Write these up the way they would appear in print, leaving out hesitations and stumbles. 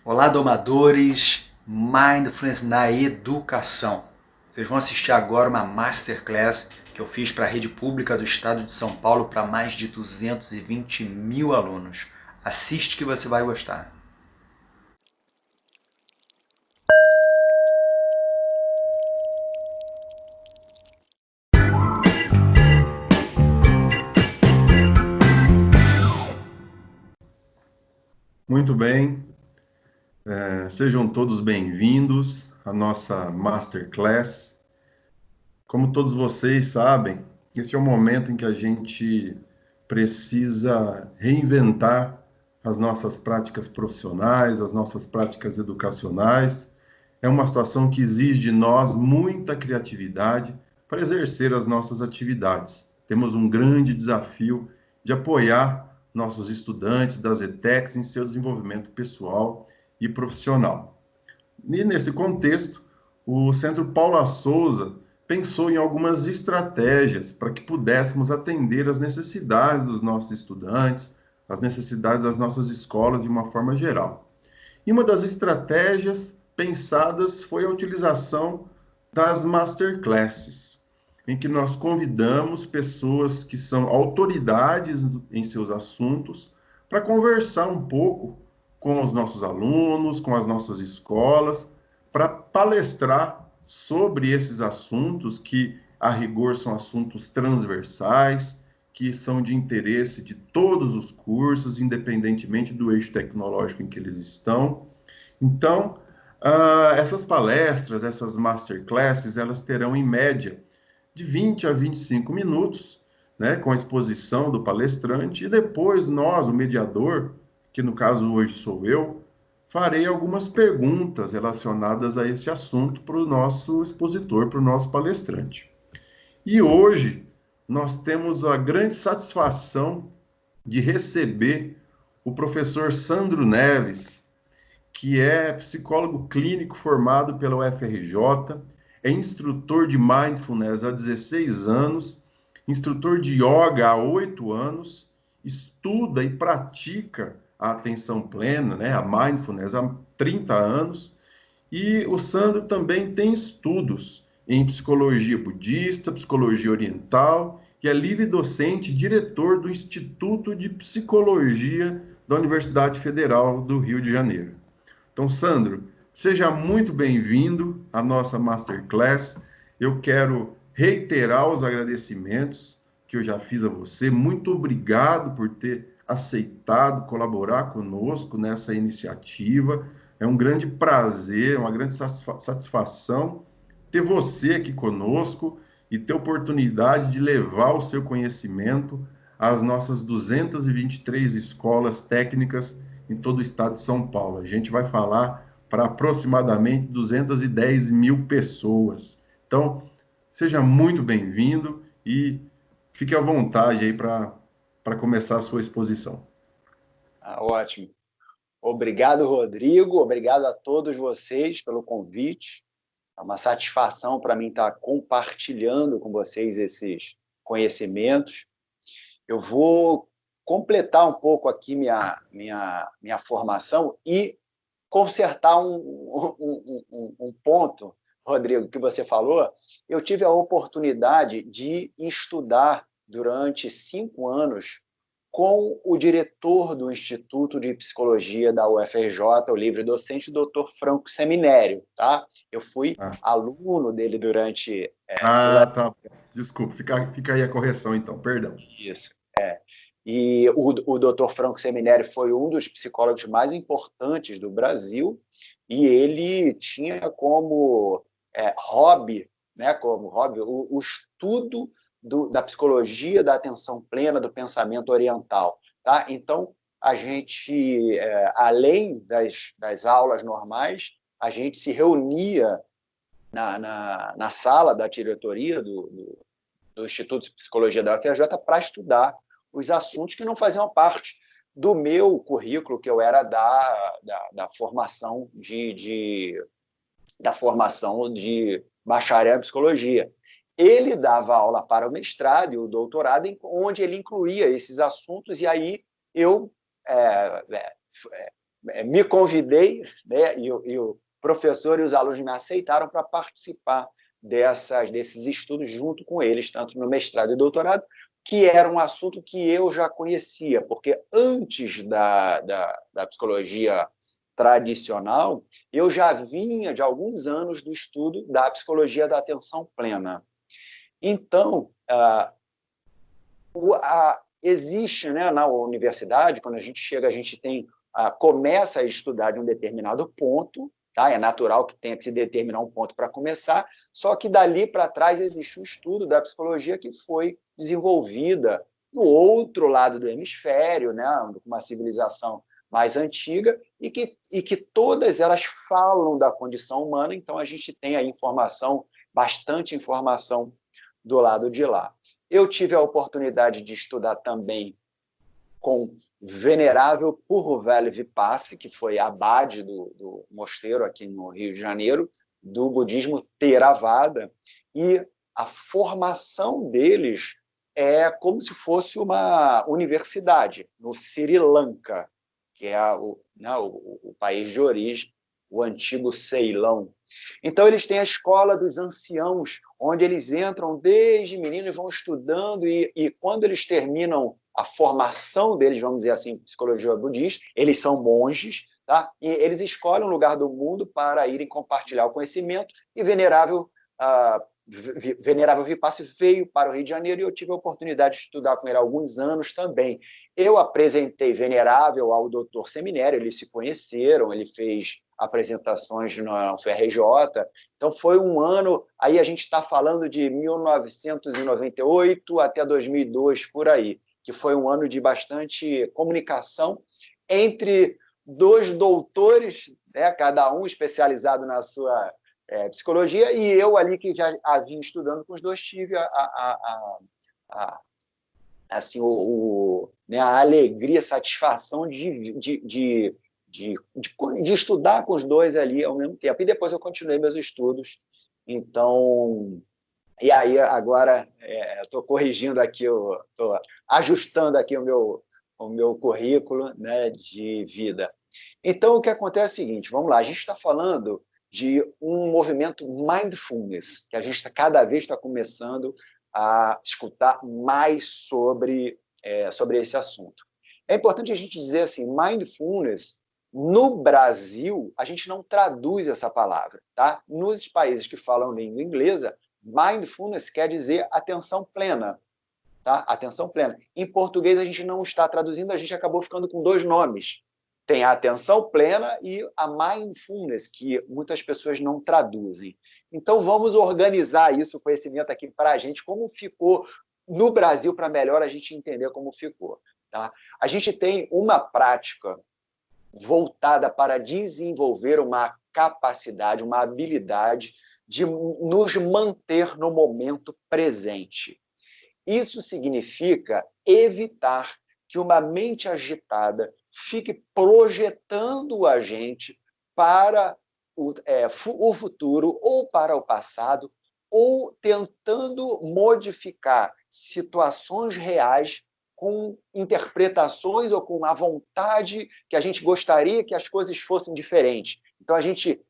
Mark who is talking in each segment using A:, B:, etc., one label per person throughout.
A: Olá, domadores! Mindfulness na educação. Vocês vão assistir agora uma masterclass que eu fiz para a rede pública do estado de São Paulo para mais de 220 mil alunos. Assiste que você vai gostar.
B: Muito bem, sejam todos bem-vindos à nossa Masterclass. Como todos vocês sabem, esse é o momento em que a gente precisa reinventar as nossas práticas profissionais, as nossas práticas educacionais. É uma situação que exige de nós muita criatividade para exercer as nossas atividades. Temos um grande desafio de apoiar nossos estudantes das ETECs em seu desenvolvimento pessoal e profissional. E nesse contexto, o Centro Paula Souza pensou em algumas estratégias para que pudéssemos atender às necessidades dos nossos estudantes, às necessidades das nossas escolas de uma forma geral. E uma das estratégias pensadas foi a utilização das masterclasses, em que nós convidamos pessoas que são autoridades em seus assuntos para conversar um pouco com os nossos alunos, com as nossas escolas, para palestrar sobre esses assuntos que, a rigor, são assuntos transversais, que são de interesse de todos os cursos, independentemente do eixo tecnológico em que eles estão. Então, essas palestras, essas masterclasses, elas terão em média de 20 a 25 minutos, né, com a exposição do palestrante, e depois nós, o mediador, que no caso hoje sou eu, farei algumas perguntas relacionadas a esse assunto para o nosso expositor, para o nosso palestrante. E hoje nós temos a grande satisfação de receber o professor Sandro Neves, que é psicólogo clínico formado pela UFRJ, é instrutor de mindfulness há 16 anos, instrutor de yoga há 8 anos, estuda e pratica a atenção plena, né, a mindfulness há 30 anos, e o Sandro também tem estudos em psicologia budista, psicologia oriental, e é livre docente e diretor do Instituto de Psicologia da Universidade Federal do Rio de Janeiro. Então, Sandro, seja muito bem-vindo à nossa Masterclass. Eu quero reiterar os agradecimentos que eu já fiz a você. Muito obrigado por ter aceitado colaborar conosco nessa iniciativa. É um grande prazer, uma grande satisfação ter você aqui conosco e ter oportunidade de levar o seu conhecimento às nossas 223 escolas técnicas em todo o estado de São Paulo. A gente vai falar para aproximadamente 210 mil pessoas. Então, seja muito bem-vindo e fique à vontade aí para começar a sua exposição.
C: Ótimo. Obrigado, Rodrigo. Obrigado a todos vocês pelo convite. É uma satisfação para mim estar compartilhando com vocês esses conhecimentos. Eu vou completar um pouco aqui minha formação e consertar um ponto, Rodrigo, que você falou. Eu tive a oportunidade de estudar durante 5 anos com o diretor do Instituto de Psicologia da UFRJ, o livre docente, o Dr. Franco Seminério. Tá? Eu fui
B: Ah,
C: aluno dele durante
B: tá. Desculpa, fica aí a correção então, perdão.
C: isso. E o Dr. Franco Seminério foi um dos psicólogos mais importantes do Brasil, e ele tinha como hobby, né, o estudo da psicologia da atenção plena, do pensamento oriental. Tá? Então, a gente, além das aulas normais, a gente se reunia na sala da diretoria do Instituto de Psicologia da UFRJ para estudar os assuntos que não faziam parte do meu currículo, que eu era da formação da formação de bacharel em psicologia. Ele dava aula para o mestrado e o doutorado, onde ele incluía esses assuntos, e aí eu me convidei, né, e o professor e os alunos me aceitaram para participar desses estudos junto com eles, tanto no mestrado e doutorado, que era um assunto que eu já conhecia, porque antes da psicologia tradicional, eu já vinha de alguns anos do estudo da psicologia da atenção plena. Então, existe, né, na universidade, quando a gente chega, a gente começa a estudar de um determinado ponto, tá? É natural que tenha que se determinar um ponto para começar, só que dali para trás existe um estudo da psicologia que foi desenvolvida no outro lado do hemisfério, né, uma civilização mais antiga, e que todas elas falam da condição humana, então a gente tem aí bastante informação do lado de lá. Eu tive a oportunidade de estudar também com Venerável Puruveli Vipassy, que foi abade do mosteiro aqui no Rio de Janeiro, do budismo Theravada, e a formação deles é como se fosse uma universidade no Sri Lanka, que é o país de origem, o antigo Ceilão. Então, eles têm a escola dos anciãos, onde eles entram desde menino e vão estudando, e quando eles terminam a formação deles, vamos dizer assim, psicologia budista, eles são monges, tá? E eles escolhem um lugar do mundo para irem compartilhar o conhecimento, e Venerável Vipassy veio para o Rio de Janeiro e eu tive a oportunidade de estudar com ele há alguns anos também. Eu apresentei Venerável ao Dr. Seminério, eles se conheceram, ele fez apresentações na UFRJ, então foi um ano, aí a gente está falando de 1998 até 2002, por aí, que foi um ano de bastante comunicação entre dois doutores, né, cada um especializado na sua psicologia, e eu ali que já havia estudando com os dois, tive assim, né, a alegria, a satisfação de estudar com os dois ali ao mesmo tempo. E depois eu continuei meus estudos. Então, e aí agora estou corrigindo aqui, estou ajustando aqui o meu currículo, né, de vida. Então, o que acontece é o seguinte, vamos lá, a gente está falando de um movimento mindfulness, que a gente cada vez está começando a escutar mais sobre esse assunto. É importante a gente dizer assim, mindfulness, no Brasil, a gente não traduz essa palavra, tá? Nos países que falam língua inglesa, mindfulness quer dizer atenção plena, tá? Atenção plena. Em português, a gente não está traduzindo, a gente acabou ficando com dois nomes. Tem a atenção plena e a mindfulness, que muitas pessoas não traduzem. Então, vamos organizar isso, o conhecimento aqui para a gente, como ficou no Brasil, para melhor a gente entender como ficou. Tá? A gente tem uma prática voltada para desenvolver uma capacidade, uma habilidade de nos manter no momento presente. Isso significa evitar que uma mente agitada fique projetando a gente para o futuro ou para o passado, ou tentando modificar situações reais com interpretações ou com a vontade que a gente gostaria que as coisas fossem diferentes. Então, a gente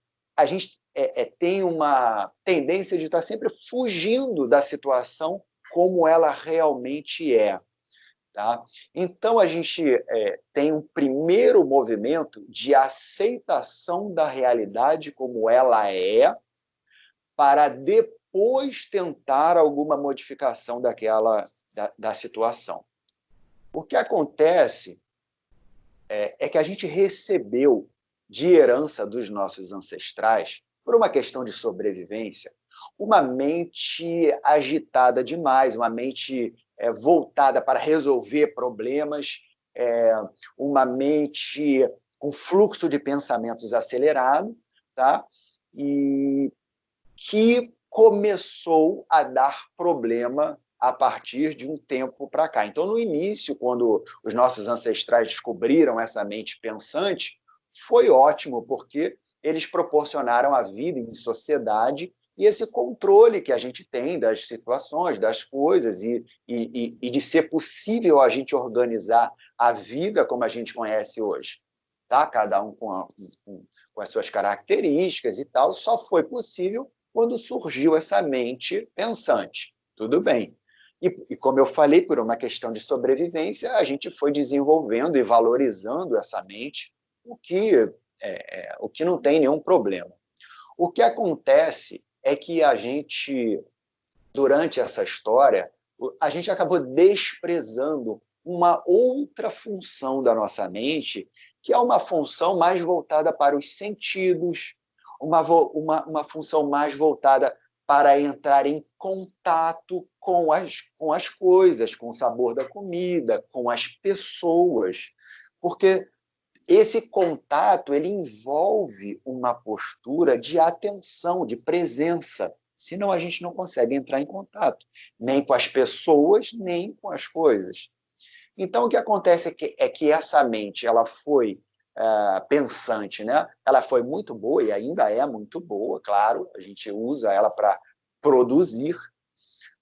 C: tem uma tendência de estar sempre fugindo da situação como ela realmente é. Tá? Então, a gente tem um primeiro movimento de aceitação da realidade como ela é, para depois tentar alguma modificação da situação. O que acontece é que a gente recebeu de herança dos nossos ancestrais, por uma questão de sobrevivência, uma mente agitada demais, uma mente voltada para resolver problemas, uma mente com fluxo de pensamentos acelerado, tá? E que começou a dar problema a partir de um tempo para cá. Então, no início, quando os nossos ancestrais descobriram essa mente pensante, foi ótimo, porque eles proporcionaram a vida em sociedade e esse controle que a gente tem das situações, das coisas, e de ser possível a gente organizar a vida como a gente conhece hoje. tá? Cada um com as suas características e tal, só foi possível quando surgiu essa mente pensante. Tudo bem. E como eu falei, por uma questão de sobrevivência, a gente foi desenvolvendo e valorizando essa mente, o que não tem nenhum problema. O que acontece é que a gente, durante essa história, a gente acabou desprezando uma outra função da nossa mente, que é uma função mais voltada para os sentidos, uma função mais voltada para entrar em contato com as coisas, com o sabor da comida, com as pessoas, porque esse contato ele envolve uma postura de atenção, de presença. Senão a gente não consegue entrar em contato, nem com as pessoas, nem com as coisas. Então, o que acontece é que essa mente ela foi pensante, né? Ela foi muito boa e ainda é muito boa, claro, a gente usa ela para produzir.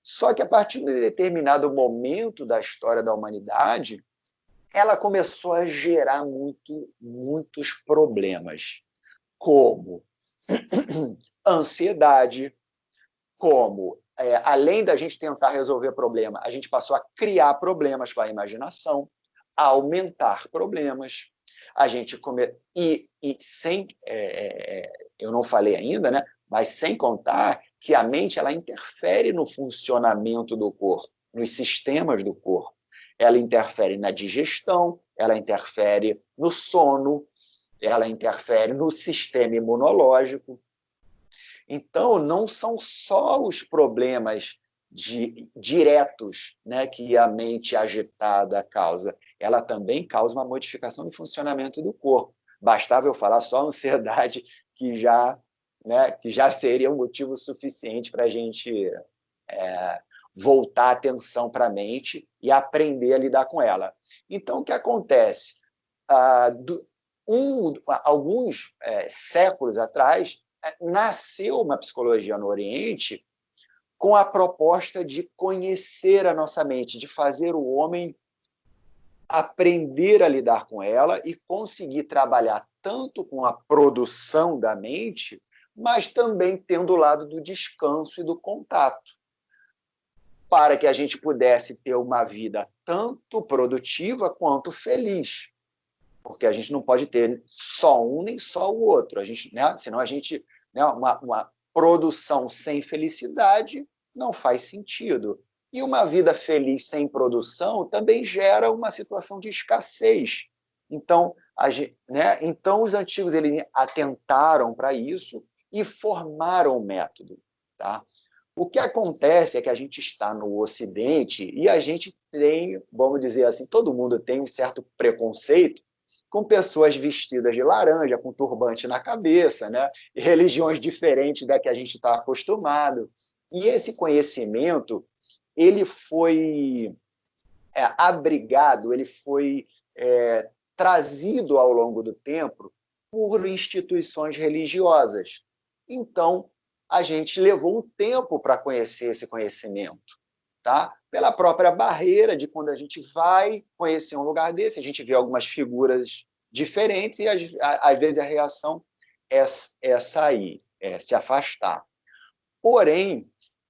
C: Só que a partir de determinado momento da história da humanidade, ela começou a gerar muitos problemas, como ansiedade, como, além da gente tentar resolver problema, a gente passou a criar problemas com a imaginação, a aumentar problemas, a gente sem, eu não falei ainda, né? Mas sem contar que a mente ela interfere no funcionamento do corpo, nos sistemas do corpo. Ela interfere na digestão, ela interfere no sono, ela interfere no sistema imunológico. Então, não são só os problemas diretos, né, que a mente agitada causa, ela também causa uma modificação no funcionamento do corpo. Bastava eu falar só a ansiedade, que já seria um motivo suficiente para a gente voltar a atenção para a mente e aprender a lidar com ela. Então, o que acontece? Alguns séculos atrás, nasceu uma psicologia no Oriente com a proposta de conhecer a nossa mente, de fazer o homem aprender a lidar com ela e conseguir trabalhar tanto com a produção da mente, mas também tendo o lado do descanso e do contato, para que a gente pudesse ter uma vida tanto produtiva quanto feliz. Porque a gente não pode ter só um nem só o outro. Senão a gente, uma produção sem felicidade não faz sentido. E uma vida feliz sem produção também gera uma situação de escassez. Então, então os antigos eles atentaram para isso e formaram o método. Tá? O que acontece é que a gente está no Ocidente e a gente tem, vamos dizer assim, todo mundo tem um certo preconceito com pessoas vestidas de laranja, com turbante na cabeça, né? E religiões diferentes da que a gente está acostumado. E esse conhecimento ele foi abrigado, ele foi trazido ao longo do tempo por instituições religiosas. Então, a gente levou um tempo para conhecer esse conhecimento, tá? Pela própria barreira de quando a gente vai conhecer um lugar desse, a gente vê algumas figuras diferentes e, às vezes, a reação é sair, se afastar. Porém,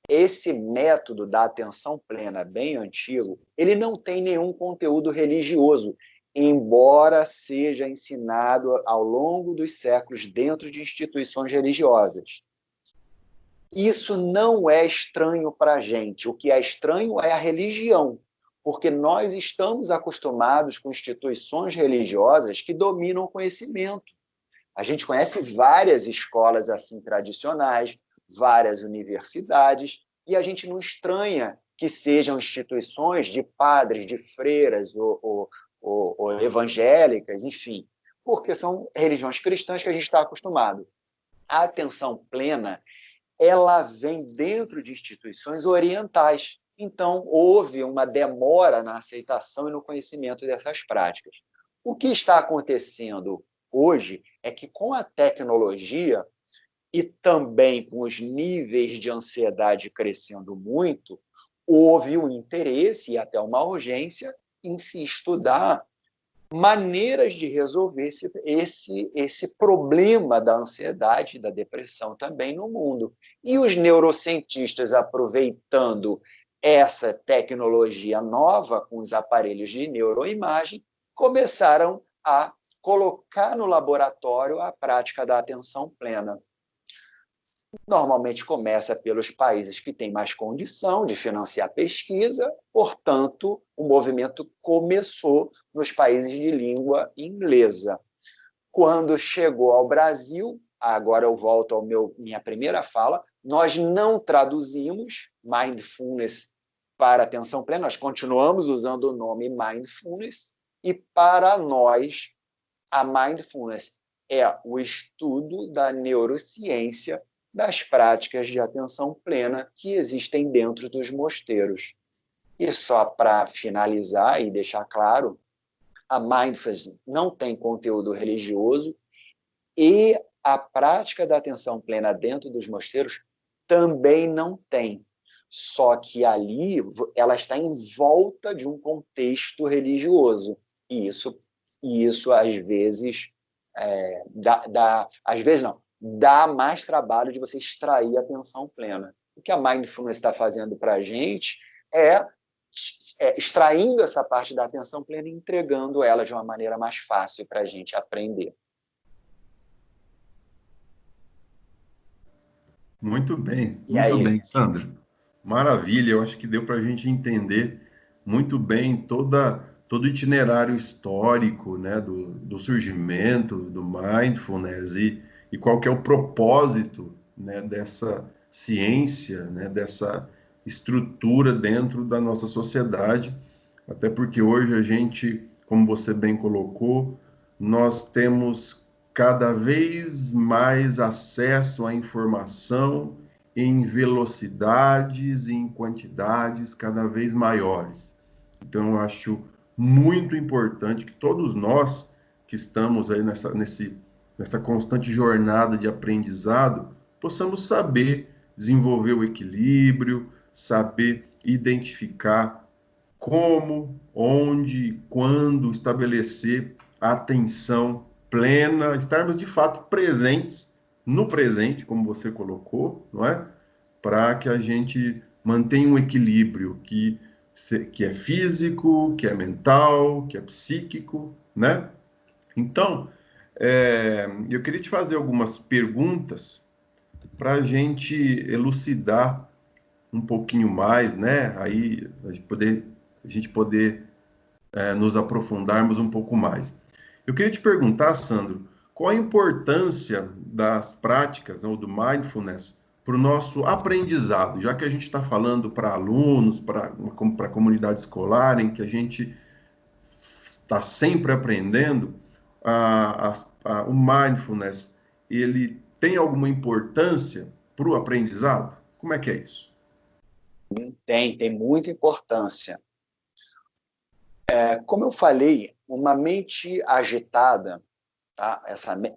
C: esse método da atenção plena bem antigo, ele não tem nenhum conteúdo religioso, embora seja ensinado ao longo dos séculos dentro de instituições religiosas. Isso não é estranho para a gente. O que é estranho é a religião, porque nós estamos acostumados com instituições religiosas que dominam o conhecimento. A gente conhece várias escolas assim tradicionais, várias universidades, e a gente não estranha que sejam instituições de padres, de freiras ou evangélicas, enfim, porque são religiões cristãs que a gente está acostumado. A atenção plena ela vem dentro de instituições orientais. Então, houve uma demora na aceitação e no conhecimento dessas práticas. O que está acontecendo hoje é que, com a tecnologia e também com os níveis de ansiedade crescendo muito, houve um interesse e até uma urgência em se estudar maneiras de resolver esse problema da ansiedade e da depressão também no mundo. E os neurocientistas, aproveitando essa tecnologia nova com os aparelhos de neuroimagem, começaram a colocar no laboratório a prática da atenção plena. Normalmente começa pelos países que têm mais condição de financiar pesquisa, portanto, o movimento começou nos países de língua inglesa. Quando chegou ao Brasil, agora eu volto à minha primeira fala, nós não traduzimos mindfulness para atenção plena, nós continuamos usando o nome mindfulness, e para nós, a mindfulness é o estudo da neurociência das práticas de atenção plena que existem dentro dos mosteiros. E só para finalizar e deixar claro, a mindfulness não tem conteúdo religioso e a prática da atenção plena dentro dos mosteiros também não tem. Só que ali ela está em volta de um contexto religioso. E isso às vezes, às vezes não, dá mais trabalho de você extrair a atenção plena. O que a mindfulness está fazendo para a gente é extraindo essa parte da atenção plena e entregando ela de uma maneira mais fácil para a gente aprender.
B: Muito bem, Sandra. Maravilha, eu acho que deu para a gente entender muito bem todo o itinerário histórico, né, do surgimento do mindfulness e qual que é o propósito, né, dessa ciência, né, dessa estrutura dentro da nossa sociedade, até porque hoje a gente, como você bem colocou, nós temos cada vez mais acesso à informação em velocidades e em quantidades cada vez maiores. Então, eu acho muito importante que todos nós que estamos aí nessa constante jornada de aprendizado possamos saber desenvolver o equilíbrio, saber identificar como, onde, quando estabelecer a atenção plena, estarmos de fato presentes no presente, como você colocou, não é? Para que a gente mantenha um equilíbrio que é físico, que é mental, que é psíquico, né? Então, eu queria te fazer algumas perguntas para a gente elucidar um pouquinho mais, né? Aí a gente poder nos aprofundarmos um pouco mais. Eu queria te perguntar, Sandro, qual a importância das práticas ou do mindfulness para o nosso aprendizado, já que a gente está falando para alunos, para a comunidade escolar, em que a gente está sempre aprendendo, o mindfulness, ele tem alguma importância para o aprendizado? Como é que é isso?
C: Tem muita importância. Como eu falei, uma mente agitada, tá?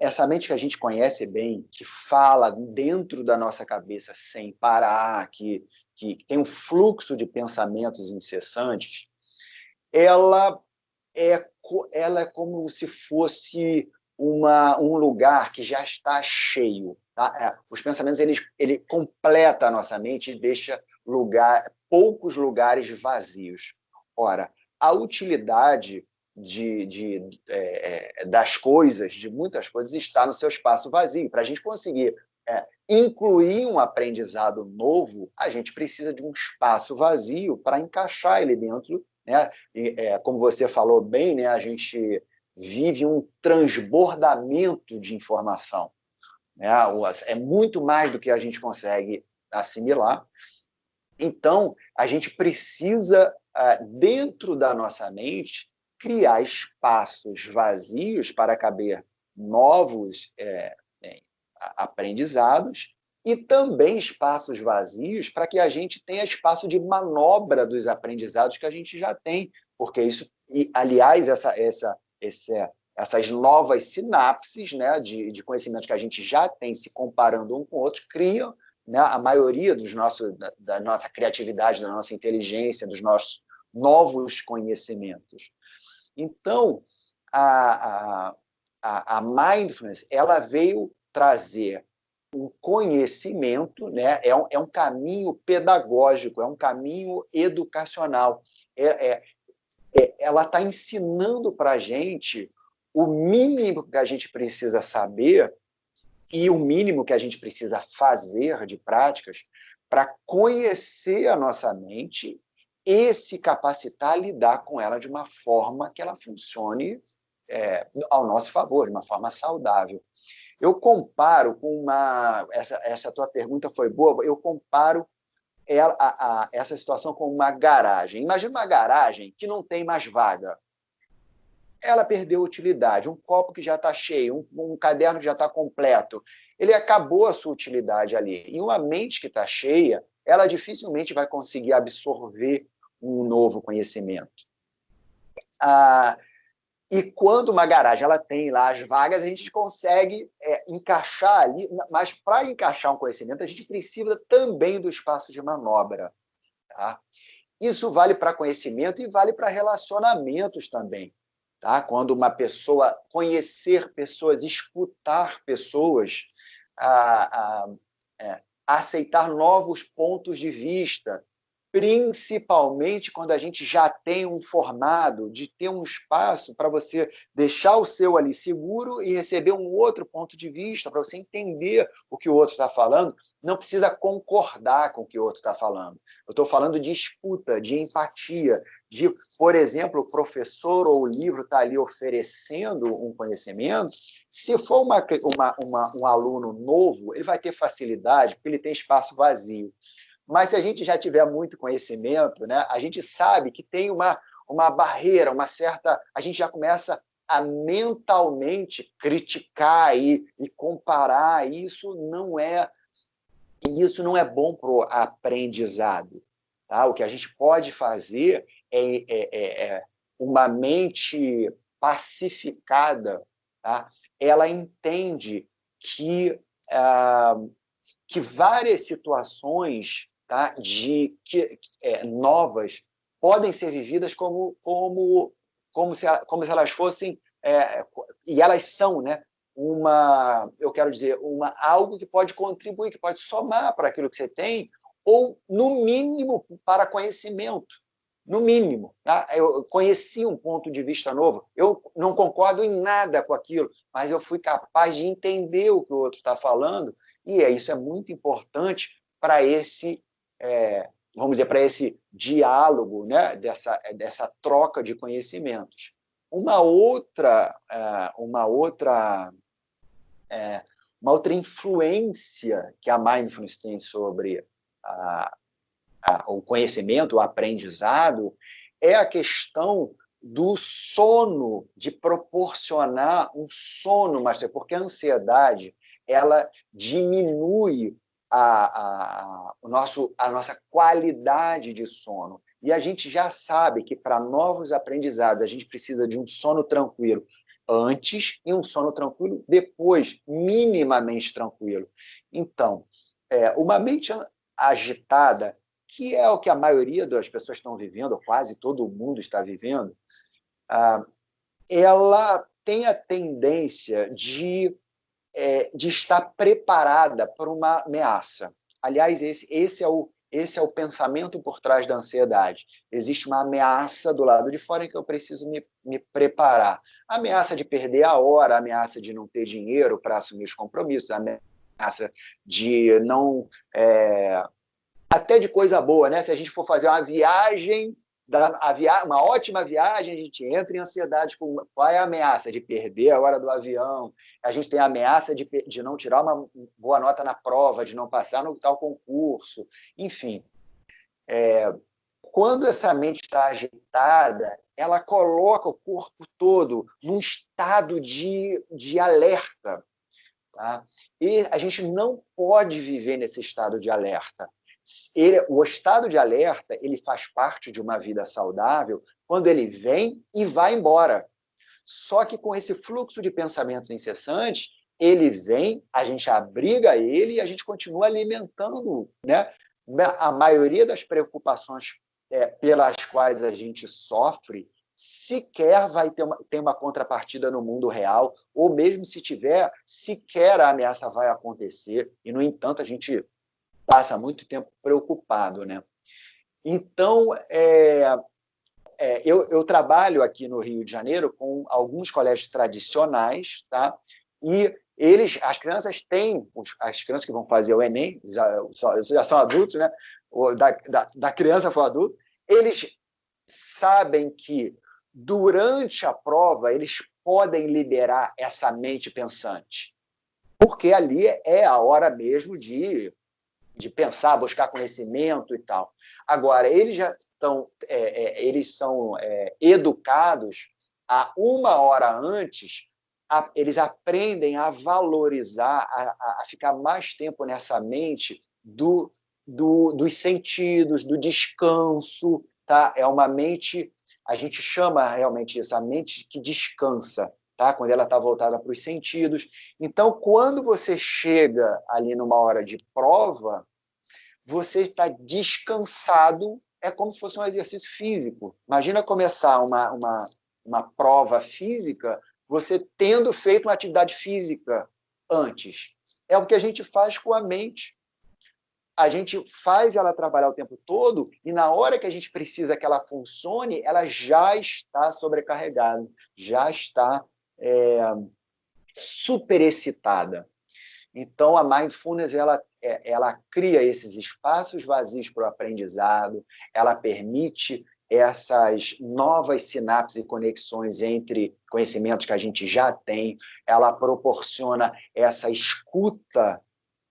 C: Essa mente que a gente conhece bem, que fala dentro da nossa cabeça sem parar, que tem um fluxo de pensamentos incessantes, ela ela é como se fosse um lugar que já está cheio. Tá? Os pensamentos ele completa a nossa mente e deixa poucos lugares vazios. Ora, a utilidade das coisas, de muitas coisas, está no seu espaço vazio. Para a gente conseguir incluir um aprendizado novo, a gente precisa de um espaço vazio para encaixar ele dentro, né? Como você falou bem, né? A gente vive um transbordamento de informação, né? É muito mais do que a gente consegue assimilar. Então, a gente precisa, dentro da nossa mente, criar espaços vazios para caber novos aprendizados e também espaços vazios para que a gente tenha espaço de manobra dos aprendizados que a gente já tem, porque isso, e, aliás, essas novas sinapses, né, de conhecimento que a gente já tem se comparando um com o outro, criam, né, a maioria da nossa criatividade, da nossa inteligência, dos nossos novos conhecimentos. Então, a mindfulness, ela veio trazer um conhecimento, né? É um caminho pedagógico, é um caminho educacional. Ela está ensinando para a gente o mínimo que a gente precisa saber e o mínimo que a gente precisa fazer de práticas para conhecer a nossa mente e se capacitar a lidar com ela de uma forma que ela funcione ao nosso favor, de uma forma saudável. Eu comparo com essa tua pergunta foi boa, eu comparo essa situação com uma garagem. Imagina uma garagem que não tem mais vaga. Ela perdeu utilidade. Um copo que já está cheio, um caderno que já está completo. Ele acabou a sua utilidade ali. E uma mente que está cheia, ela dificilmente vai conseguir absorver um novo conhecimento. E quando uma garagem ela tem lá as vagas, a gente consegue encaixar ali, mas para encaixar um conhecimento, a gente precisa também do espaço de manobra. Tá? Isso vale para conhecimento e vale para relacionamentos também. Tá? Quando uma pessoa conhecer pessoas, escutar pessoas, aceitar novos pontos de vista, principalmente quando a gente já tem um formado, de ter um espaço para você deixar o seu ali seguro e receber um outro ponto de vista, para você entender o que o outro está falando, não precisa concordar com o que o outro está falando. Eu estou falando de escuta, de empatia, de, por exemplo, o professor ou o livro está ali oferecendo um conhecimento. Se for um aluno novo, ele vai ter facilidade, porque ele tem espaço vazio. Mas se a gente já tiver muito conhecimento, né, a gente sabe que tem uma barreira, uma certa... A gente já começa a mentalmente criticar e comparar. E isso não é bom para o aprendizado. Tá? O que a gente pode fazer é uma mente pacificada, tá? Ela entende que várias situações, tá, novas podem ser vividas como se elas fossem, e elas são, né, eu quero dizer, algo que pode contribuir, que pode somar para aquilo que você tem, ou, no mínimo, para conhecimento. No mínimo. Tá? Eu conheci um ponto de vista novo, eu não concordo em nada com aquilo, mas eu fui capaz de entender o que o outro está falando, e isso é muito importante para esse, vamos dizer, para esse diálogo, né? dessa troca de conhecimentos. Uma outra influência que a mindfulness tem sobre o conhecimento, o aprendizado, é a questão do sono, de proporcionar um sono, porque a ansiedade ela diminui a nossa qualidade de sono. E a gente já sabe que para novos aprendizados a gente precisa de um sono tranquilo antes e um sono tranquilo depois, minimamente tranquilo. Então, uma mente agitada, que é o que a maioria das pessoas estão vivendo, ou quase todo mundo está vivendo, ela tem a tendência de estar preparada para uma ameaça. Aliás, esse é o pensamento por trás da ansiedade. Existe uma ameaça do lado de fora em que eu preciso me preparar. A ameaça de perder a hora, a ameaça de não ter dinheiro para assumir os compromissos, a ameaça de não... até de coisa boa, né? Se a gente for fazer uma viagem, uma ótima viagem, a gente entra em ansiedade com qual é a ameaça de perder a hora do avião, a gente tem a ameaça de não tirar uma boa nota na prova, de não passar no tal concurso, enfim. Quando essa mente está agitada, ela coloca o corpo todo num estado de alerta. Tá? E a gente não pode viver nesse estado de alerta. O estado de alerta ele faz parte de uma vida saudável quando ele vem e vai embora. Só que com esse fluxo de pensamentos incessantes, ele vem, a gente abriga ele e a gente continua alimentando, né? A maioria das preocupações pelas quais a gente sofre sequer vai ter uma contrapartida no mundo real, ou mesmo se tiver, sequer a ameaça vai acontecer, e, no entanto, a gente passa muito tempo preocupado, né? Então, eu trabalho aqui no Rio de Janeiro com alguns colégios tradicionais, tá? E as crianças têm, as crianças que vão fazer o Enem, já são adultos, né? Da criança para o adulto, eles sabem que durante a prova eles podem liberar essa mente pensante, porque ali é a hora mesmo de pensar, buscar conhecimento e tal. Agora, eles já estão, eles são educados a 1 hora antes, eles aprendem a valorizar, a ficar mais tempo nessa mente dos sentidos, do descanso, tá? É uma mente, a gente chama realmente isso, a mente que descansa, tá? Quando ela está voltada para os sentidos. Então, quando você chega ali numa hora de prova, você está descansado, é como se fosse um exercício físico. Imagina começar uma prova física, você tendo feito uma atividade física antes. É o que a gente faz com a mente. A gente faz ela trabalhar o tempo todo e, na hora que a gente precisa que ela funcione, ela já está sobrecarregada, já está superexcitada. Então, a mindfulness ela cria esses espaços vazios para o aprendizado, ela permite essas novas sinapses e conexões entre conhecimentos que a gente já tem, ela proporciona essa escuta,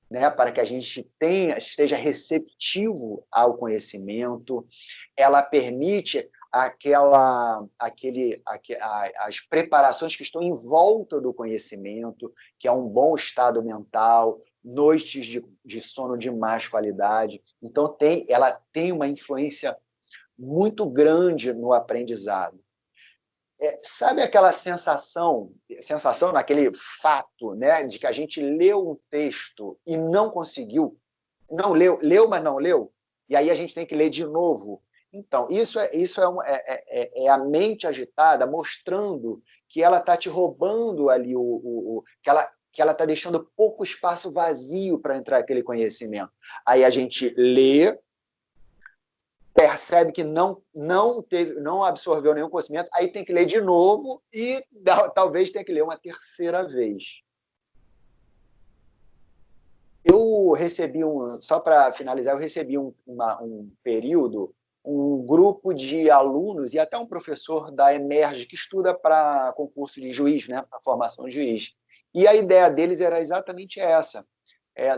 C: né, para que a gente esteja receptivo ao conhecimento, ela permite as preparações que estão em volta do conhecimento, que é um bom estado mental, noites de sono de mais qualidade. Então, ela tem uma influência muito grande no aprendizado. Sabe aquela sensação naquele fato, né, de que a gente leu um texto e não conseguiu, não leu, mas não leu, e aí a gente tem que ler de novo. Então, isso é a mente agitada mostrando que ela está te roubando ali, que ela está deixando pouco espaço vazio para entrar aquele conhecimento. Aí a gente lê, percebe que não absorveu nenhum conhecimento, aí tem que ler de novo e talvez tenha que ler uma terceira vez. Eu recebi só para finalizar, eu recebi um período, um grupo de alunos e até um professor da Emerge que estuda para concurso de juiz, né, para formação de juiz. E a ideia deles era exatamente essa.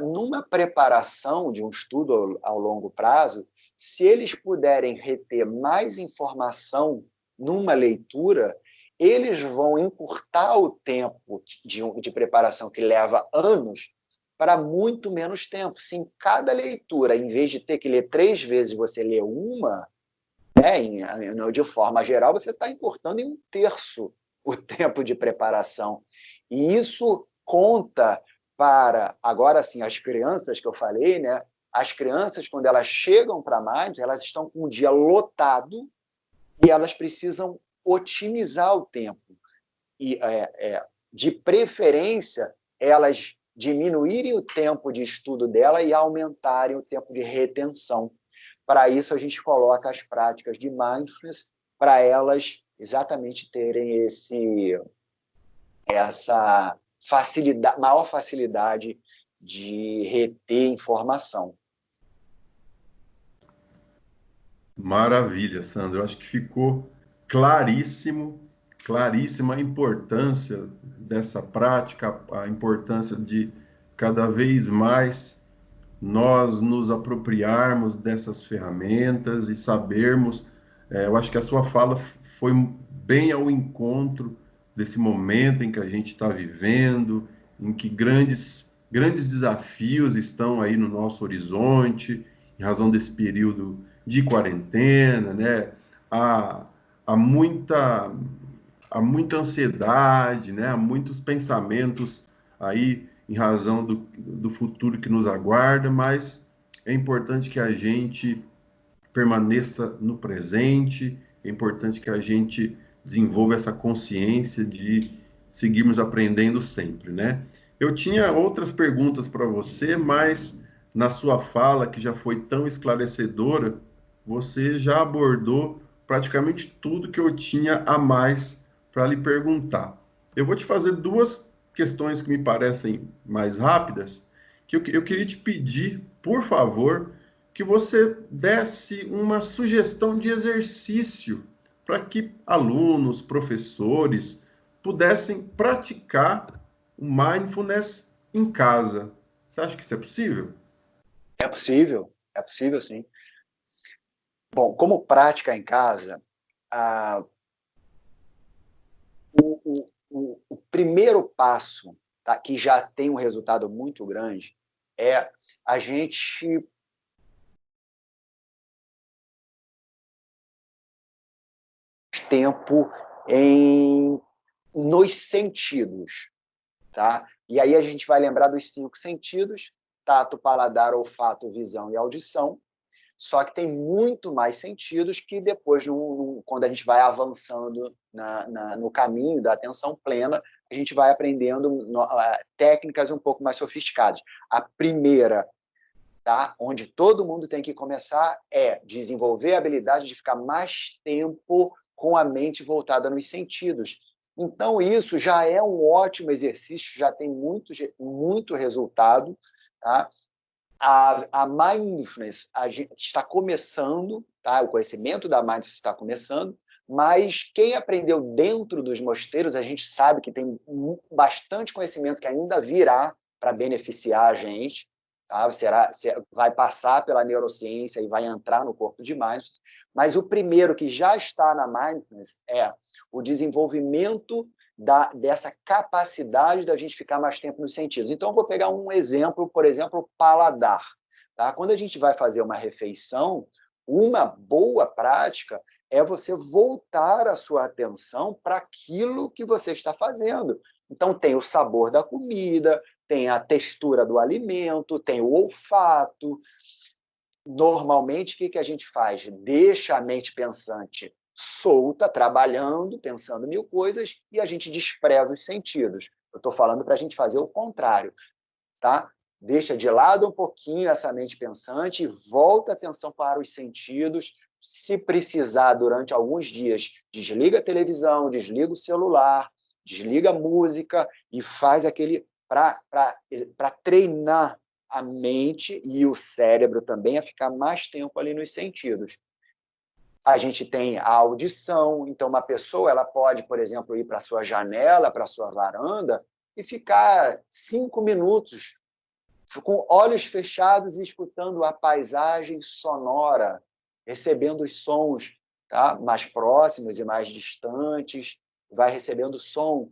C: Numa preparação de um estudo ao longo prazo, se eles puderem reter mais informação numa leitura, eles vão encurtar o tempo de preparação que leva anos para muito menos tempo. Se em cada leitura, em vez de ter que ler 3 vezes, você lê uma, né, de forma geral, você está encurtando em 1/3 o tempo de preparação. E isso conta para, agora sim, as crianças que eu falei, né? As crianças, quando elas chegam para a Mind, elas estão com o dia lotado e elas precisam otimizar o tempo. E, de preferência, elas diminuírem o tempo de estudo dela e aumentarem o tempo de retenção. Para isso, a gente coloca as práticas de mindfulness para elas exatamente terem essa maior facilidade de reter informação.
B: Maravilha, Sandro. Eu acho que ficou claríssima a importância dessa prática, a importância de cada vez mais nós nos apropriarmos dessas ferramentas e sabermos. Eu acho que a sua fala foi bem ao encontro desse momento em que a gente está vivendo, em que grandes desafios estão aí no nosso horizonte, em razão desse período de quarentena, né? Há, há muita, há muita ansiedade, né? Há muitos pensamentos aí em razão do futuro que nos aguarda, mas é importante que a gente permaneça no presente, é importante que a gente desenvolva essa consciência de seguirmos aprendendo sempre, né? Eu tinha outras perguntas para você, mas na sua fala, que já foi tão esclarecedora, você já abordou praticamente tudo que eu tinha a mais para lhe perguntar. Eu vou te fazer duas questões que me parecem mais rápidas, que eu queria te pedir, por favor, que você desse uma sugestão de exercício para que alunos, professores pudessem praticar o mindfulness em casa. Você acha que isso é possível?
C: É possível sim. Bom, como prática em casa, ah, o primeiro passo, tá, que já tem um resultado muito grande, é a gente tempo nos sentidos, tá? E aí a gente vai lembrar dos 5 sentidos: tato, paladar, olfato, visão e audição. Só que tem muito mais sentidos que depois, quando a gente vai avançando no caminho da atenção plena, a gente vai aprendendo técnicas um pouco mais sofisticadas. A primeira, tá, onde todo mundo tem que começar, é desenvolver a habilidade de ficar mais tempo com a mente voltada nos sentidos. Então, isso já é um ótimo exercício, já tem muito resultado, tá? A mindfulness, a gente está começando, tá? O conhecimento da mindfulness está começando, mas quem aprendeu dentro dos mosteiros, a gente sabe que tem bastante conhecimento que ainda virá para beneficiar a gente, tá? Vai passar pela neurociência e vai entrar no corpo de mindfulness, mas o primeiro que já está na mindfulness é o desenvolvimento dessa capacidade da gente ficar mais tempo nos sentidos. Então, eu vou pegar um exemplo, por exemplo, o paladar. Tá? Quando a gente vai fazer uma refeição, uma boa prática é você voltar a sua atenção para aquilo que você está fazendo. Então, tem o sabor da comida, tem a textura do alimento, tem o olfato. Normalmente, o que a gente faz? Deixa a mente pensante solta, trabalhando, pensando mil coisas, e a gente despreza os sentidos. Eu estou falando para a gente fazer o contrário, tá? Deixa de lado um pouquinho essa mente pensante e volta a atenção para os sentidos. Se precisar, durante alguns dias, desliga a televisão, desliga o celular, desliga a música e faz aquele para treinar a mente e o cérebro também a ficar mais tempo ali nos sentidos. A gente tem a audição, então uma pessoa ela pode, por exemplo, ir para a sua janela, para a sua varanda e ficar 5 minutos com olhos fechados e escutando a paisagem sonora, recebendo os sons, tá, mais próximos e mais distantes, vai recebendo som.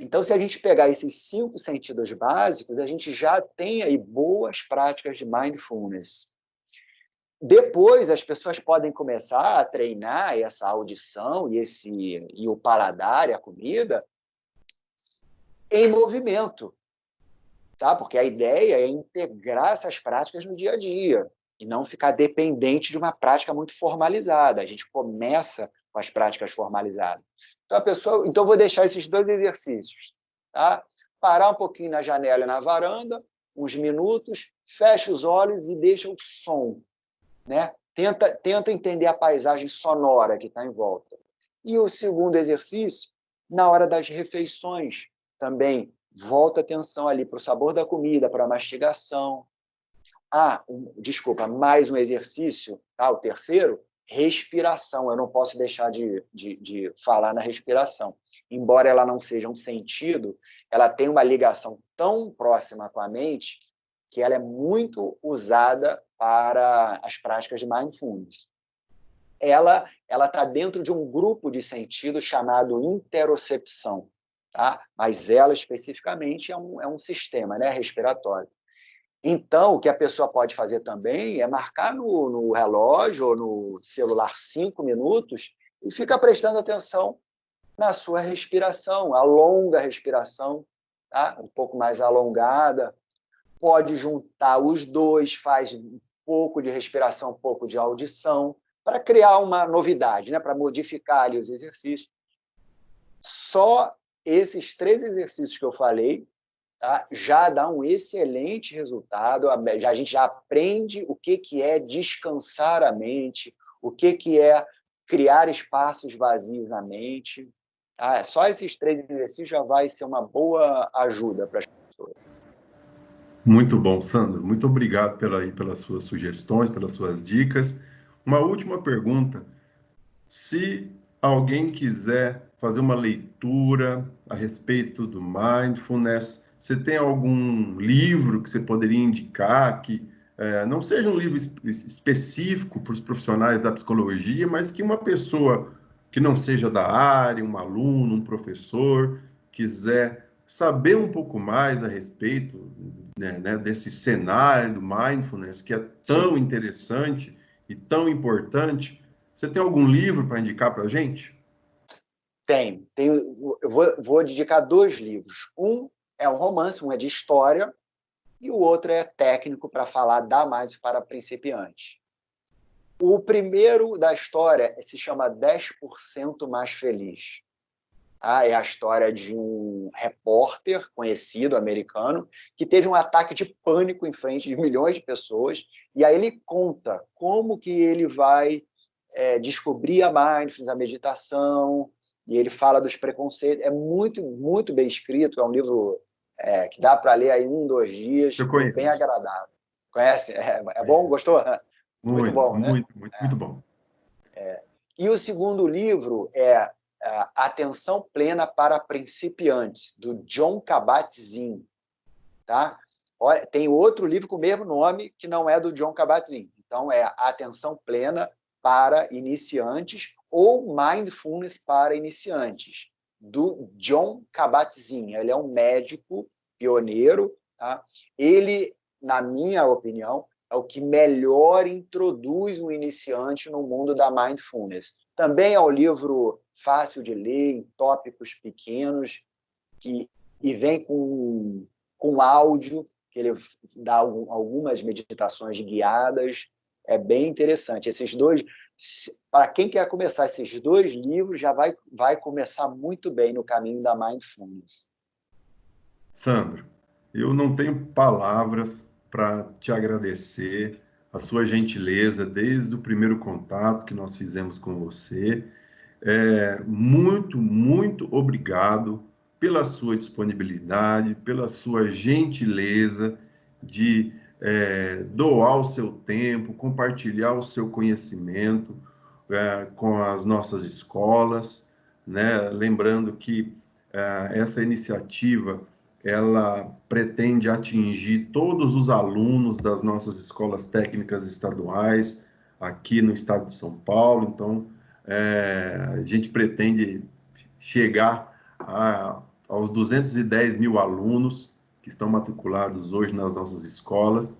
C: Então, se a gente pegar esses 5 sentidos básicos, a gente já tem aí boas práticas de mindfulness. Depois, as pessoas podem começar a treinar essa audição e o paladar e a comida em movimento, tá? Porque a ideia é integrar essas práticas no dia a dia e não ficar dependente de uma prática muito formalizada. A gente começa com as práticas formalizadas. Então, vou deixar esses 2 exercícios, tá? Parar um pouquinho na janela e na varanda, uns minutos, fecha os olhos e deixa o som, né? Tenta entender a paisagem sonora que está em volta. E o segundo exercício, na hora das refeições, também volta a atenção ali para o sabor da comida, para a mastigação. Desculpa, mais um exercício, tá? O terceiro, respiração. Eu não posso deixar de falar na respiração. Embora ela não seja um sentido, ela tem uma ligação tão próxima com a mente que ela é muito usada para as práticas de mindfulness. Ela está dentro de um grupo de sentidos chamado interocepção, tá? Mas ela especificamente é um sistema, né, respiratório. Então, o que a pessoa pode fazer também é marcar no relógio ou no celular 5 minutos e ficar prestando atenção na sua respiração, alonga a respiração, tá? Um pouco mais alongada. Pode juntar os dois, faz um pouco de respiração, um pouco de audição. para criar uma novidade, né? Para modificar ali os exercícios. Só esses 3 exercícios que eu falei, tá, já dá um excelente resultado. A gente já aprende o que é descansar a mente, o que é criar espaços vazios na mente. Tá? Só esses 3 exercícios já vai ser uma boa ajuda para as pessoas.
B: Muito bom, Sandro. Muito obrigado pelas suas sugestões, pelas suas dicas. Uma última pergunta. Se alguém quiser fazer uma leitura a respeito do mindfulness, você tem algum livro que você poderia indicar que não seja um livro específico para os profissionais da psicologia, mas que uma pessoa que não seja da área, um aluno, um professor, quiser saber um pouco mais a respeito, né, desse cenário do mindfulness, que é tão
C: Sim.
B: interessante e tão importante, você tem algum livro para indicar para a gente?
C: Eu vou dedicar 2 livros. Um é um romance, um é de história, e o outro é técnico para falar da mais para principiantes. O primeiro da história se chama 10% Mais Feliz. É a história de um repórter conhecido, americano, que teve um ataque de pânico em frente de milhões de pessoas, e aí ele conta como que ele vai descobrir a mindfulness, a meditação, e ele fala dos preconceitos. É muito, muito bem escrito, é um livro que dá para ler aí 1, 2 dias,
B: Eu
C: e é bem
B: conheço.
C: agradável. Conhece? É bom? Gostou? Muito
B: Muito,
C: bom, né?
B: muito, muito, muito bom.
C: E o segundo livro é Atenção Plena para Principiantes, do Jon Kabat-Zinn. Tá? Olha, tem outro livro com o mesmo nome que não é do Jon Kabat-Zinn. Então, é Atenção Plena para Iniciantes ou Mindfulness para Iniciantes, do Jon Kabat-Zinn. Ele é um médico pioneiro. Tá? Ele, na minha opinião, é o que melhor introduz um iniciante no mundo da mindfulness. Também é um livro fácil de ler, em tópicos pequenos, e vem com áudio, que ele dá algumas meditações guiadas. É bem interessante. Esses 2, para quem quer começar esses 2 livros, já vai começar muito bem no caminho da mindfulness.
B: Sandro, eu não tenho palavras para te agradecer a sua gentileza desde o primeiro contato que nós fizemos com você. Muito, muito obrigado pela sua disponibilidade, pela sua gentileza de doar o seu tempo, compartilhar o seu conhecimento com as nossas escolas, né? Lembrando que essa iniciativa ela pretende atingir todos os alunos das nossas escolas técnicas estaduais aqui no estado de São Paulo. Então, a gente pretende chegar aos 210 mil alunos que estão matriculados hoje nas nossas escolas.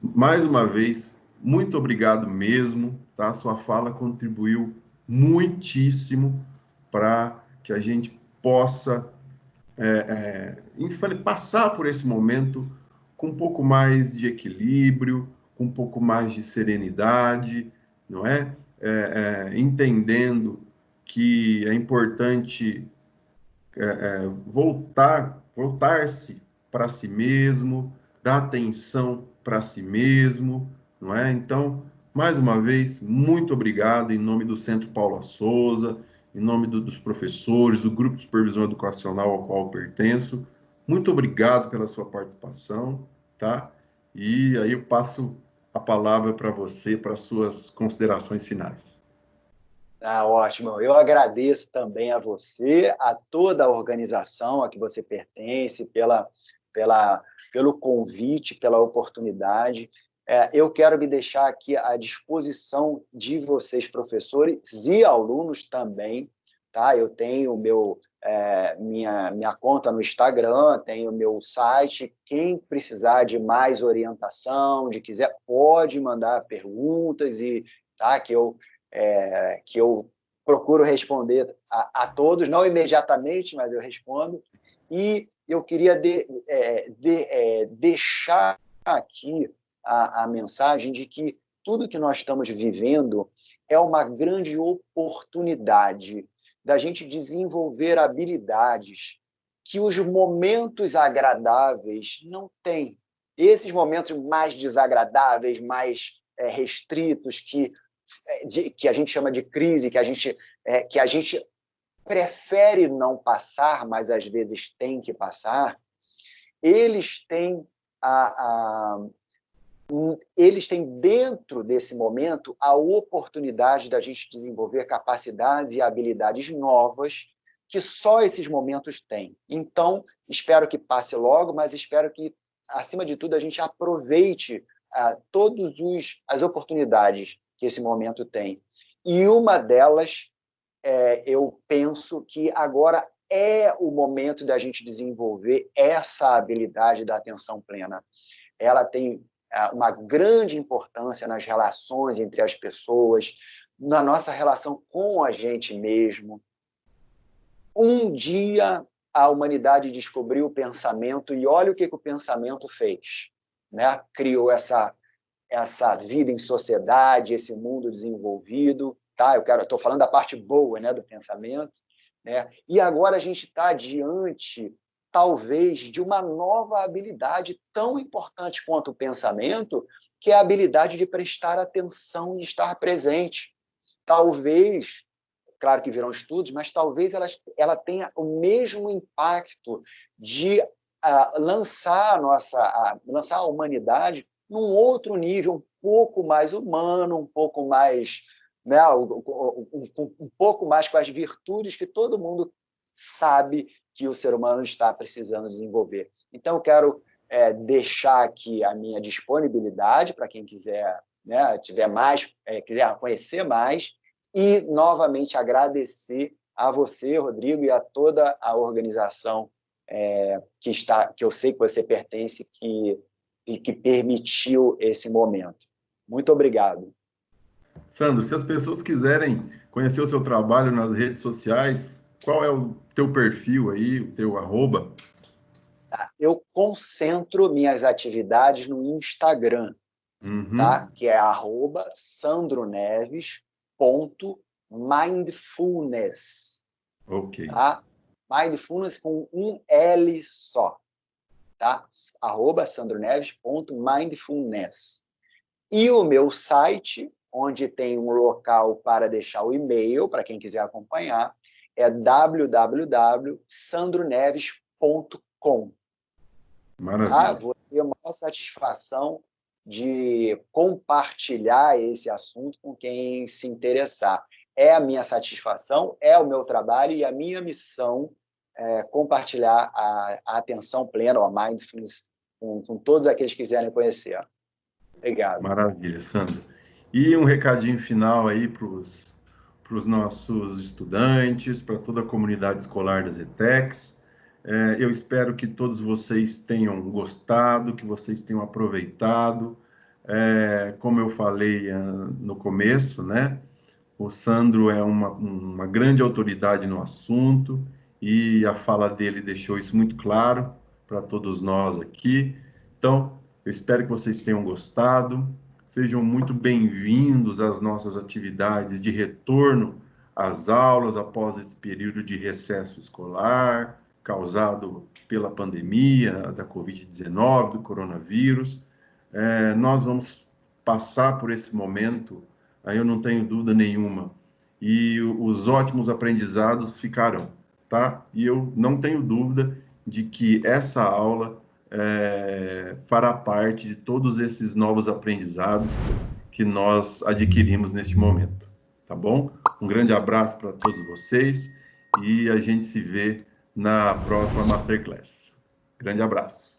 B: Mais uma vez, muito obrigado mesmo, tá? Sua fala contribuiu muitíssimo para que a gente possa passar por esse momento com um pouco mais de equilíbrio, com um pouco mais de serenidade, não é? Entendendo que é importante voltar-se para si mesmo, dar atenção para si mesmo, não é? Então, mais uma vez, muito obrigado em nome do Centro Paula Souza, em nome dos professores, do Grupo de Supervisão Educacional ao qual eu pertenço. Muito obrigado pela sua participação, tá? E aí eu passo a palavra para você, para suas considerações finais.
C: Ótimo. Eu agradeço também a você, a toda a organização a que você pertence, pelo convite, pela oportunidade. Eu quero me deixar aqui à disposição de vocês, professores e alunos também. Tá? Eu tenho minha conta no Instagram, tenho meu site. Quem precisar de mais orientação, quiser, pode mandar perguntas tá? Que eu procuro responder a todos, não imediatamente, mas eu respondo. E eu queria deixar aqui a mensagem de que tudo que nós estamos vivendo é uma grande oportunidade da gente desenvolver habilidades que os momentos agradáveis não têm. Esses momentos mais desagradáveis, mais restritos, que a gente chama de crise, que a gente prefere não passar, mas às vezes tem que passar, eles têm eles têm dentro desse momento a oportunidade da gente desenvolver capacidades e habilidades novas que só esses momentos têm. Então, espero que passe logo, mas espero que, acima de tudo, a gente aproveite todas as oportunidades que esse momento tem. E uma delas, eu penso que agora é o momento da gente desenvolver essa habilidade da atenção plena. Ela tem uma grande importância nas relações entre as pessoas, na nossa relação com a gente mesmo. Um dia a humanidade descobriu o pensamento e olha o que o pensamento fez, né? Criou essa vida em sociedade, esse mundo desenvolvido, tá? Estou falando da parte boa, né, do pensamento, né? E agora a gente está diante, talvez, de uma nova habilidade tão importante quanto o pensamento, que é a habilidade de prestar atenção e estar presente. Talvez, claro que virão estudos, mas talvez ela tenha o mesmo impacto de lançar a humanidade num outro nível, um pouco mais humano, um pouco mais, né, um pouco mais com as virtudes que todo mundo sabe que o ser humano está precisando desenvolver. Então, eu quero deixar aqui a minha disponibilidade para quem quiser, né, tiver mais, quiser conhecer mais, e novamente agradecer a você, Rodrigo, e a toda a organização que eu sei que você pertence, que permitiu esse momento. Muito obrigado.
B: Sandro, se as pessoas quiserem conhecer o seu trabalho nas redes sociais, qual é o teu perfil aí, o teu @?
C: Eu concentro minhas atividades no Instagram, tá? Que é @sandroneves.mindfulness.
B: Ok.
C: Tá? Mindfulness com um L só. Tá? @sandroneves.mindfulness. E o meu site, onde tem um local para deixar o e-mail, para quem quiser acompanhar, é www.sandroneves.com. Tá?
B: Maravilha.
C: Vou ter a maior satisfação de compartilhar esse assunto com quem se interessar. É a minha satisfação, é o meu trabalho e a minha missão compartilhar a atenção plena, ou a mindfulness, com todos aqueles que quiserem conhecer. Obrigado.
B: Maravilha, Sandro. E um recadinho final aí para os nossos estudantes, para toda a comunidade escolar das ETECs. Eu espero que todos vocês tenham gostado, que vocês tenham aproveitado. Como eu falei no começo, né? O Sandro é uma grande autoridade no assunto e a fala dele deixou isso muito claro para todos nós aqui. Então, eu espero que vocês tenham gostado. Sejam muito bem-vindos às nossas atividades de retorno às aulas após esse período de recesso escolar causado pela pandemia da Covid-19, do coronavírus. Nós vamos passar por esse momento, aí eu não tenho dúvida nenhuma, e os ótimos aprendizados ficarão, tá? E eu não tenho dúvida de que essa aula fará parte de todos esses novos aprendizados que nós adquirimos neste momento, tá bom? Um grande abraço para todos vocês e a gente se vê na próxima Masterclass. Grande abraço.